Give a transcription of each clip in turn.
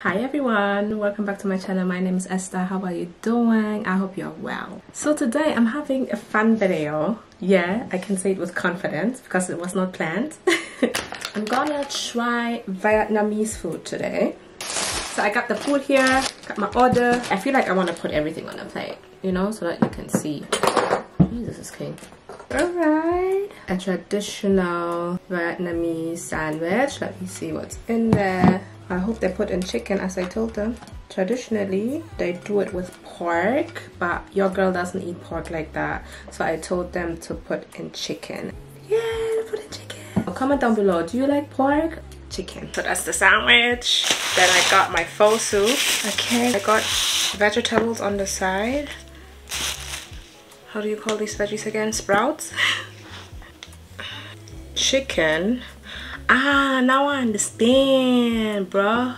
Hi everyone, welcome back to my channel. My name is Esther. How are you doing? I hope you're well. So today I'm having a fun video. Yeah, I can say it with confidence because it was not planned. I'm gonna try Vietnamese food today. So I got the food here, got my order. I feel like I want to put everything on the plate, you know, so that you can see. Jesus is king. Alright, a traditional Vietnamese sandwich. Let me see what's in there. I hope they put in chicken as I told them. Traditionally, they do it with pork, but your girl doesn't eat pork like that. So I told them to put in chicken. Yeah, put in chicken. Comment down below, do you like pork? Chicken. So that's the sandwich. Then I got my pho soup. Okay, I got vegetables on the side. How do you call these veggies again? Sprouts? Chicken. Ah, now I understand, bro.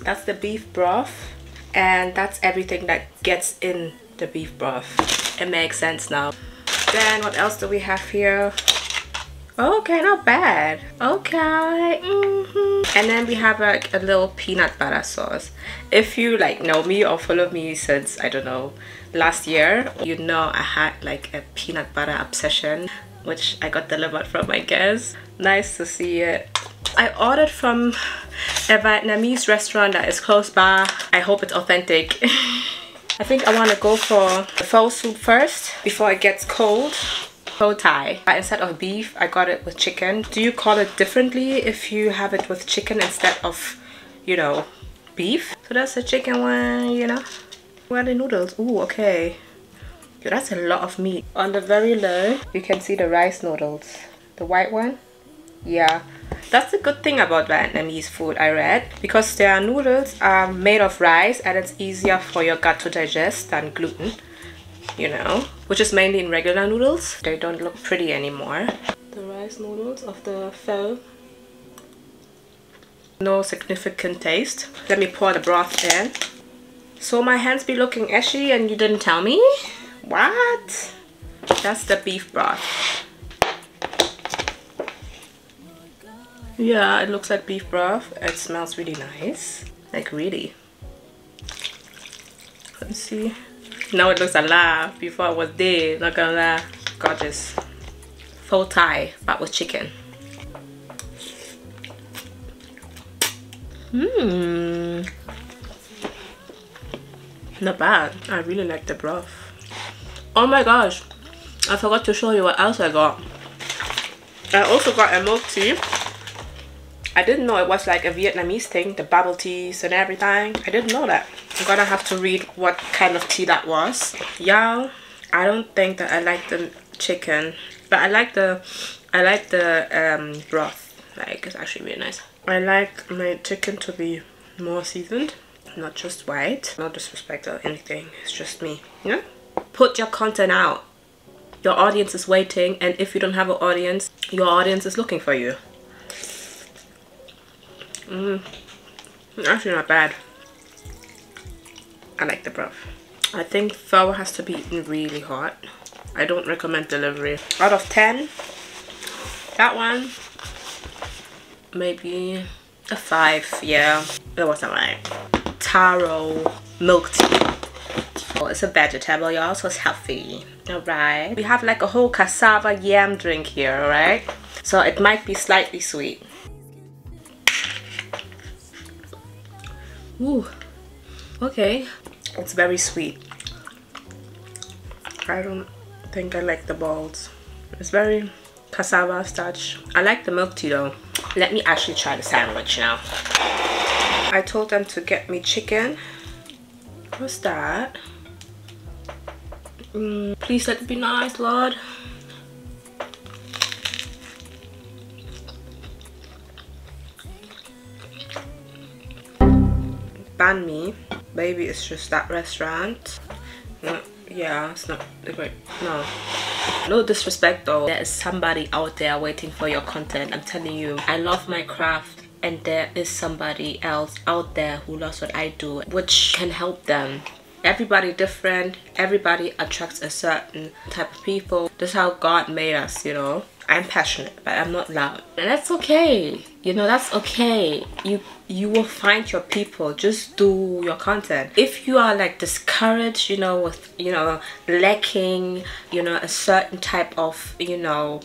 That's the beef broth, and that's everything that gets in the beef broth. It makes sense now. Then what else do we have here? Okay, not bad. Okay. And then we have like a little peanut butter sauce. If you like know me or follow me since, I don't know, last year, you know I had like a peanut butter obsession, which I got delivered from my guest. Nice to see it. I ordered from a Vietnamese restaurant that is close by. I hope it's authentic. I think I want to go for the pho soup first before it gets cold. Pho Thai. But instead of beef, I got it with chicken. Do you call it differently if you have it with chicken instead of, you know, beef? So that's the chicken one, you know. Where are the noodles? Ooh, okay. Yo, that's a lot of meat. On the very low, you can see the rice noodles. The white one? Yeah. That's the good thing about Vietnamese food, I read. Because their noodles are made of rice and it's easier for your gut to digest than gluten. You know, which is mainly in regular noodles. They don't look pretty anymore. The rice noodles of the pho. No significant taste. Let me pour the broth in. So my hands be looking ashy and you didn't tell me? What? That's the beef broth. Yeah, it looks like beef broth. It smells really nice. Like really. Let's see. Now it looks alive. Before it was dead, not gonna lie. Gorgeous. Pho Thai, but with chicken. Not bad. I really like the broth. Oh my gosh, I forgot to show you what else I got. I also got a milk tea. I didn't know it was like a Vietnamese thing, the bubble teas and everything. I didn't know that. I'm gonna have to read what kind of tea that was. Y'all, I don't think that I like the chicken, but I like the broth. Like, it's actually really nice. I like my chicken to be more seasoned, not just white. No disrespect or anything, it's just me. Yeah? Put your content out. Your audience is waiting, and if you don't have an audience, your audience is looking for you. Actually not bad. I like the broth. I think pho has to be eaten really hot. I don't recommend delivery. Out of 10, that one maybe a 5. Yeah, it wasn't right. Taro milk tea. Oh, it's a vegetable, y'all, so it's healthy. Alright, we have like a whole cassava yam drink here, alright? So it might be slightly sweet. Ooh, okay. It's very sweet. I don't think I like the balls. It's very cassava starch. I like the milk tea though. Let me actually try the sandwich now. I told them to get me chicken. What's that? Please let it be nice, Lord. Banh mi. Maybe it's just that restaurant. No, yeah, it's not great. No disrespect though. There is somebody out there waiting for your content. I'm telling you, I love my craft, and there is somebody else out there who loves what I do, which can help them. Everybody different. Everybody attracts a certain type of people. That's how God made us, you know. I'm passionate, but I'm not loud, and that's okay. You know, that's okay. You will find your people. Just do your content. If you are like discouraged, you know, with, you know, lacking, you know, a certain type of, you know,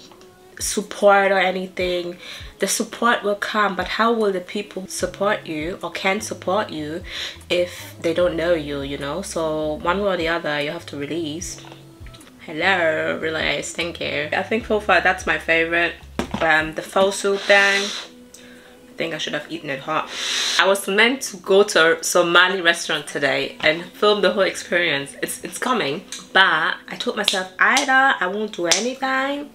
support or anything, the support will come, but how will the people support you or can support you if they don't know you, you know? So one way or the other, you have to release. Hello, release. Thank you. I think so far that's my favorite. The pho soup thing, I think I should have eaten it hot. I was meant to go to a Somali restaurant today and film the whole experience. It's coming, but I told myself either I won't do anything,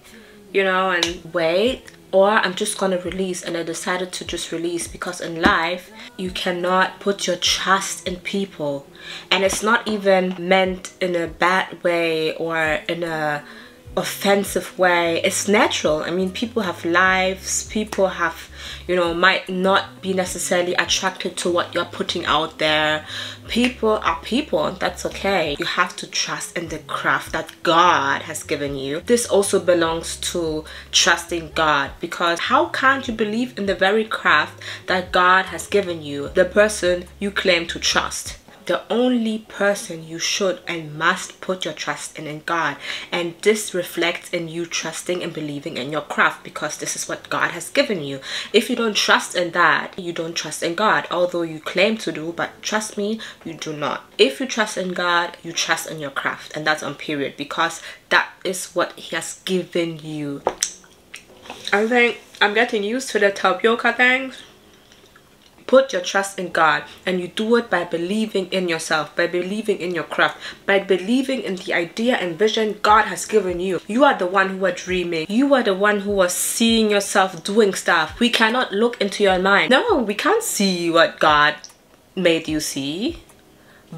you know, and wait, or I'm just gonna release. And I decided to just release, because in life you cannot put your trust in people, and it's not even meant in a bad way or in a offensive way. It's natural. I mean, people have lives, people have, you know, might not be necessarily attracted to what you're putting out there. People are people, that's okay. You have to trust in the craft that God has given you. This also belongs to trusting God, because how can't you believe in the very craft that God has given you, the person you claim to trust? The only person you should and must put your trust in God, and this reflects in you trusting and believing in your craft, because this is what God has given you. If you don't trust in that, you don't trust in God, although you claim to do, but trust me, you do not. If you trust in God, you trust in your craft, and that's on period, because that is what He has given you. I think I'm getting used to the tapioca things. Put your trust in God, and you do it by believing in yourself, by believing in your craft, by believing in the idea and vision God has given you. You are the one who are dreaming. You are the one who are seeing yourself doing stuff. We cannot look into your mind. No, we can't see what God made you see.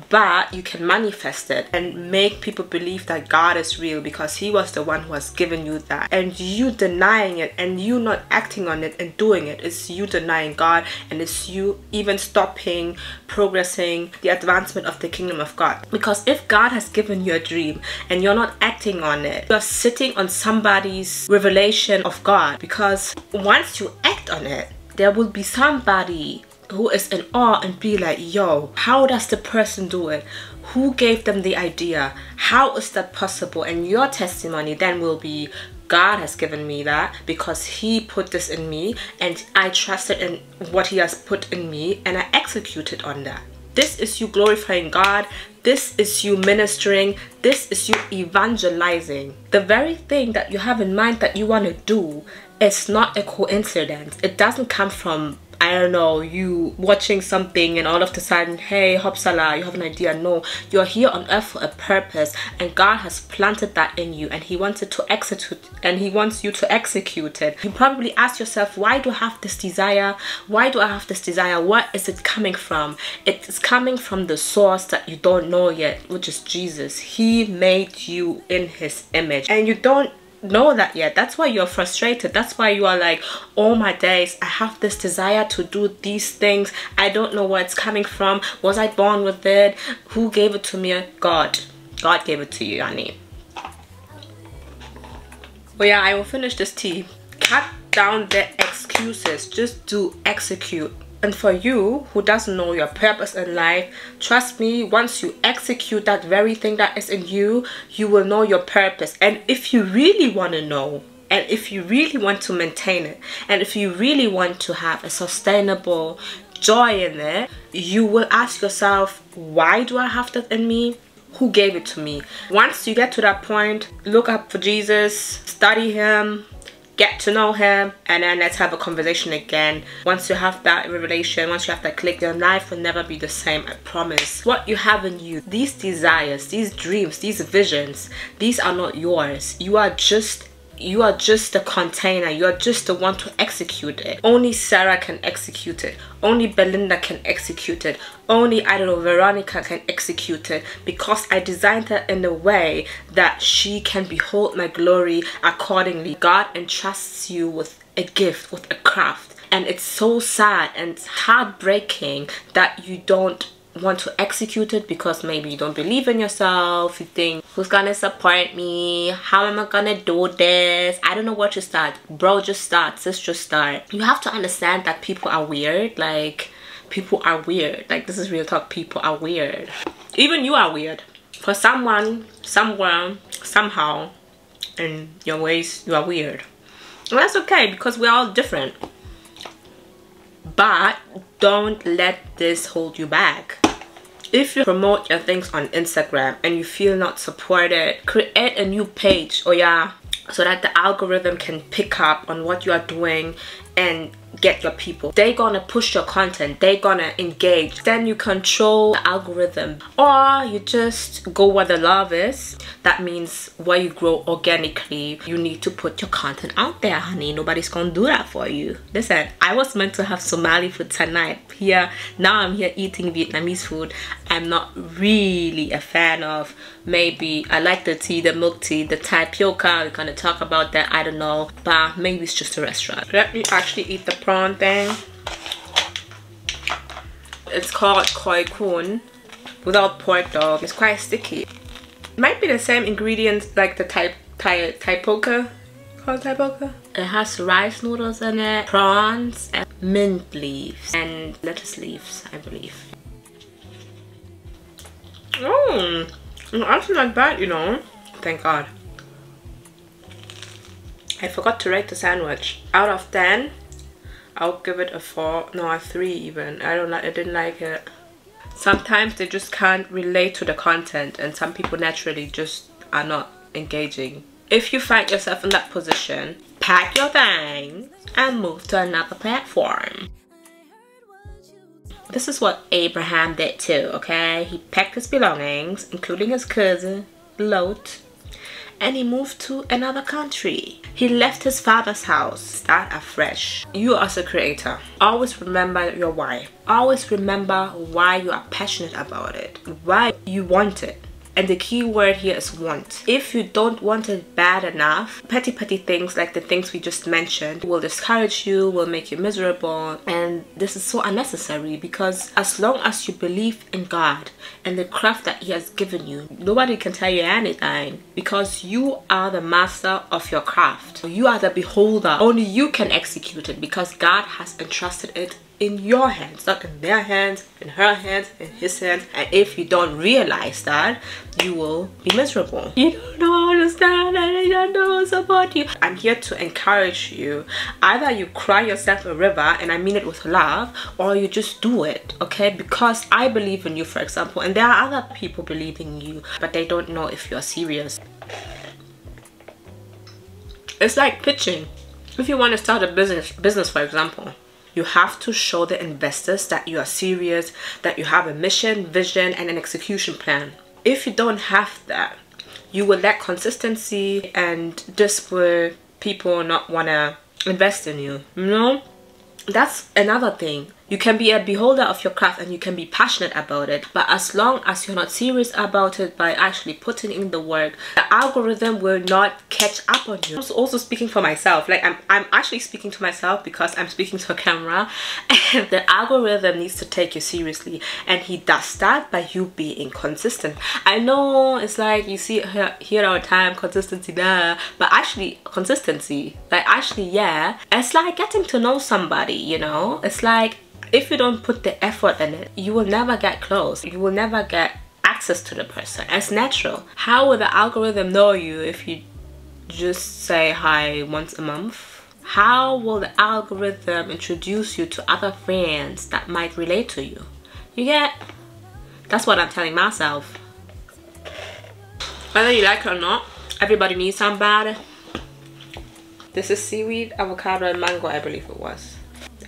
But you can manifest it and make people believe that God is real, because He was the one who has given you that. And you denying it and you not acting on it and doing it, it's you denying God, and it's you even stopping progressing the advancement of the kingdom of God. Because if God has given you a dream and you're not acting on it, you're sitting on somebody's revelation of God. Because once you act on it, there will be somebody who is in awe and be like, yo, how does the person do it? Who gave them the idea? How is that possible? And your testimony then will be, God has given me that because He put this in me, and I trusted in what He has put in me, and I executed on that. This is you glorifying God. This is you ministering. This is you evangelizing. The very thing that you have in mind that you want to do is not a coincidence. It doesn't come from, I don't know, you watching something and all of a sudden, hey, Hopsala, you have an idea. No, you're here on earth for a purpose, and God has planted that in you, and He wants it to execute, and He wants you to execute it. You probably ask yourself, why do I have this desire? Why do I have this desire? What is it coming from? It's coming from the source that you don't know yet, which is Jesus. He made you in His image, and you don't know that yet. That's why you're frustrated. That's why you are like, all my days I have this desire to do these things. I don't know where it's coming from. Was I born with it? Who gave it to me? God gave it to you, honey. But yeah, I will finish this tea. Cut down the excuses. Just do, execute. And for you who doesn't know your purpose in life, trust me, once you execute that very thing that is in you, you will know your purpose. And if you really want to know, and if you really want to maintain it, and if you really want to have a sustainable joy in it, you will ask yourself, why do I have that in me? Who gave it to me? Once you get to that point, look up for Jesus, study Him, get to know Him, and then let's have a conversation again. Once you have that revelation, once you have that click, your life will never be the same, I promise. What you have in you, these desires, these dreams, these visions, these are not yours. You are just the container. You are just the one to execute it. Only Sarah can execute it. Only Belinda can execute it. Only, I don't know, Veronica can execute it, because I designed her in a way that she can behold my glory accordingly. God entrusts you with a gift, with a craft, and it's so sad and heartbreaking that you don't want to execute it because maybe you don't believe in yourself. You think, who's gonna support me? How am I gonna do this? I don't know where to start. Bro, just start. Sis, just start. You have to understand that people are weird. Like, people are weird. Like, this is real talk. People are weird. Even you are weird. For someone, somewhere, somehow, in your ways, you are weird. And that's okay because we're all different. But don't let this hold you back. If you promote your things on Instagram and you feel not supported, create a new page, oh yeah, so that the algorithm can pick up on what you are doing and get your people. They're gonna push your content, they're gonna engage. Then you control the algorithm, or you just go where the love is. That means where you grow organically. You need to put your content out there, honey. Nobody's gonna do that for you. Listen, I was meant to have Somali food tonight. Here now I'm here eating Vietnamese food. I'm not really a fan of. Maybe I like the tea, the milk tea, the tapioca. We're gonna talk about that, I don't know, but maybe it's just a restaurant. Let me actually eat the prawn thing. It's called koi kun without pork though. It's quite sticky. It might be the same ingredients like the tapioca. Called tapioca. It has rice noodles in it, prawns, and mint leaves and lettuce leaves, I believe. It's actually not bad, you know. Thank God. I forgot to rate the sandwich. Out of 10, I'll give it a 4, no, a 3 even. I didn't like it. Sometimes they just can't relate to the content, and some people naturally just are not engaging. If you find yourself in that position, pack your things and move to another platform. This is what Abraham did too, okay? He packed his belongings, including his cousin, Lot, and he moved to another country. He left his father's house, start afresh. You as a creator, always remember your why. Always remember why you are passionate about it, why you want it. And the key word here is want. If you don't want it bad enough, petty things like the things we just mentioned will discourage you, will make you miserable. And this is so unnecessary, because as long as you believe in God and the craft that He has given you, nobody can tell you anything, because you are the master of your craft. You are the beholder. Only you can execute it, because God has entrusted it in your hands, not in their hands, in her hands, in his hands. And if you don't realize that, you will be miserable. You don't understand and I don't support you. I'm here to encourage you. Either you cry yourself a river, and I mean it with love, or you just do it, okay? Because I believe in you, for example, and there are other people believing in you, but they don't know if you're serious. It's like pitching. If you want to start a business, for example, you have to show the investors that you are serious, that you have a mission, vision, and an execution plan. If you don't have that, you will lack consistency, and this will people not want to invest in you, you know? That's another thing. You can be a beholder of your craft and you can be passionate about it, but as long as you're not serious about it by actually putting in the work, the algorithm will not catch up on you. I'm also speaking for myself. Like I'm actually speaking to myself because I'm speaking to a camera, and the algorithm needs to take you seriously, and he does that by you being consistent. I know it's like you see here all the time, consistency there, but actually consistency, like actually, yeah, it's like getting to know somebody, you know? It's like, if you don't put the effort in it, you will never get close. You will never get access to the person. It's natural. How will the algorithm know you if you just say hi once a month? How will the algorithm introduce you to other friends that might relate to you? You get? That's what I'm telling myself. Whether you like it or not, everybody needs somebody. This is seaweed, avocado, and mango, I believe it was.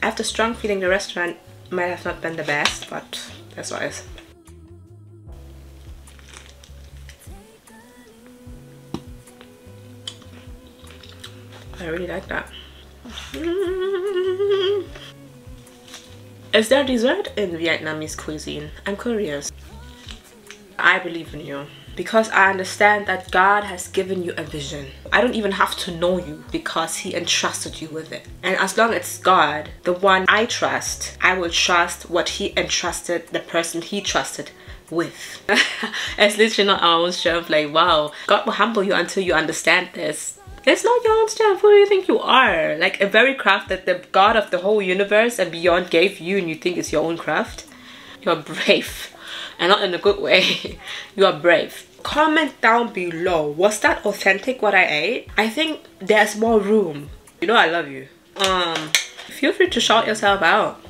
I have the strong feeling the restaurant might have not been the best, but that's what it is. I really like that. Is there dessert in Vietnamese cuisine? I'm curious. I believe in you. Because I understand that God has given you a vision. I don't even have to know you because he entrusted you with it. And as long as it's God, the one I trust, I will trust what he entrusted the person he trusted with. It's literally not our own strength. Like, wow, God will humble you until you understand this. It's not your own strength. Who do you think you are? Like a very craft that the God of the whole universe and beyond gave you, and you think it's your own craft? You're brave. And not in a good way. You are brave. Comment down below, was that authentic what I ate? I think there's more room. You know I love you. Feel free to shout yourself out.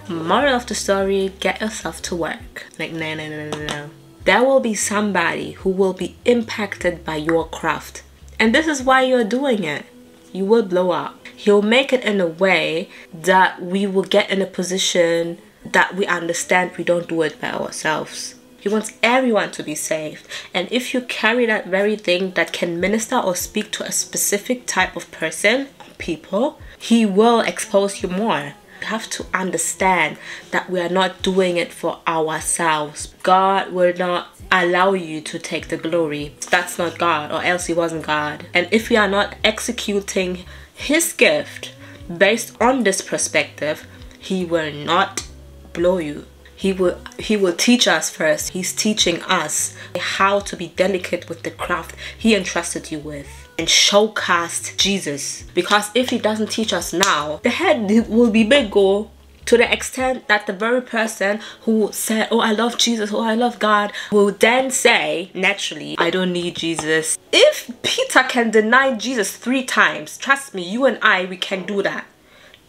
Moral of the story, get yourself to work. Like no. There will be somebody who will be impacted by your craft. And this is why you're doing it. You will blow up. He'll make it in a way that we will get in a position that we understand we don't do it by ourselves. He wants everyone to be saved. And if you carry that very thing that can minister or speak to a specific type of person, people, he will expose you more. You have to understand that we are not doing it for ourselves. God will not allow you to take the glory. That's not God, or else he wasn't God. And if we are not executing his gift based on this perspective, he will not blow you. He will teach us first. He's teaching us how to be delicate with the craft he entrusted you with and showcast Jesus. Because if he doesn't teach us now, the head will be big, go to the extent that the very person who said, oh I love Jesus, oh I love God, will then say naturally, I don't need Jesus. If Peter can deny Jesus 3 times, trust me, you and I, we can do that.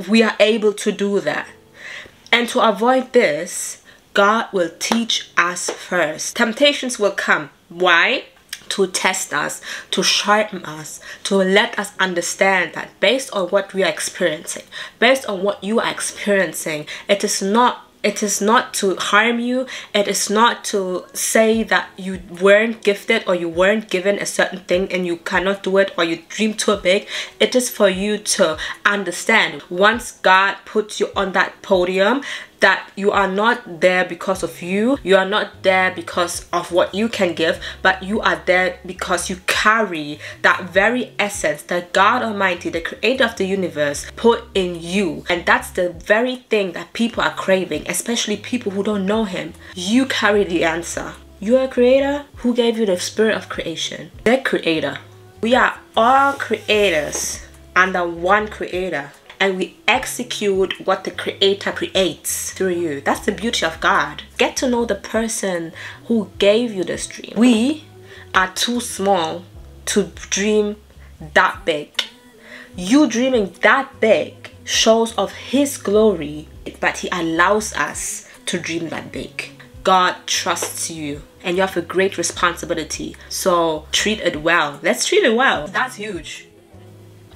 We are able to do that. And to avoid this, God will teach us first. Temptations will come. Why? To test us, to sharpen us, to let us understand that based on what we are experiencing, based on what you are experiencing, it is not to harm you. It is not to say that you weren't gifted or you weren't given a certain thing and you cannot do it or you dream too big. It is for you to understand once God puts you on that podium that you are not there because of you. You are not there because of what you can give, but you are there because you carry that very essence that God Almighty, the creator of the universe, put in you. And that's the very thing that people are craving, especially people who don't know him. You carry the answer. You are a creator. Who gave you the spirit of creation? The creator. We are all creators under one creator. And we execute what the creator creates through you. That's the beauty of God. Get to know the person who gave you this dream. We are too small to dream that big. You dreaming that big shows of his glory, but he allows us to dream that big. God trusts you and you have a great responsibility. So treat it well. Let's treat it well. That's huge.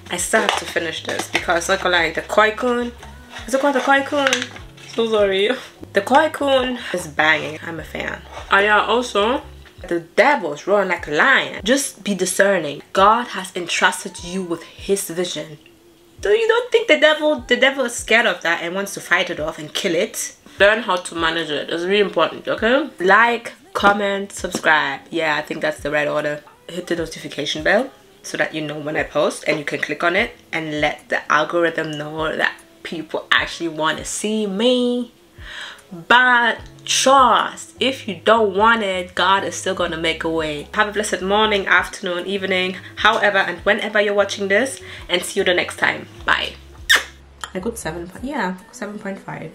I still have to finish this because not gonna lie, the koi kun, is it called the koi kun? So sorry. The koi kun is banging. I'm a fan. And yeah, also the devil's roaring like a lion. Just be discerning. God has entrusted you with his vision. So you don't think the devil is scared of that and wants to fight it off and kill it. Learn how to manage it. It's really important, okay? Like, comment, subscribe. Yeah, I think that's the right order. Hit the notification bell so that you know when I post and you can click on it and let the algorithm know that people actually want to see me. But trust, if you don't want it, God is still gonna make a way. Have a blessed morning, afternoon, evening, however and whenever you're watching this, and see you the next time. Bye. I got 7.5.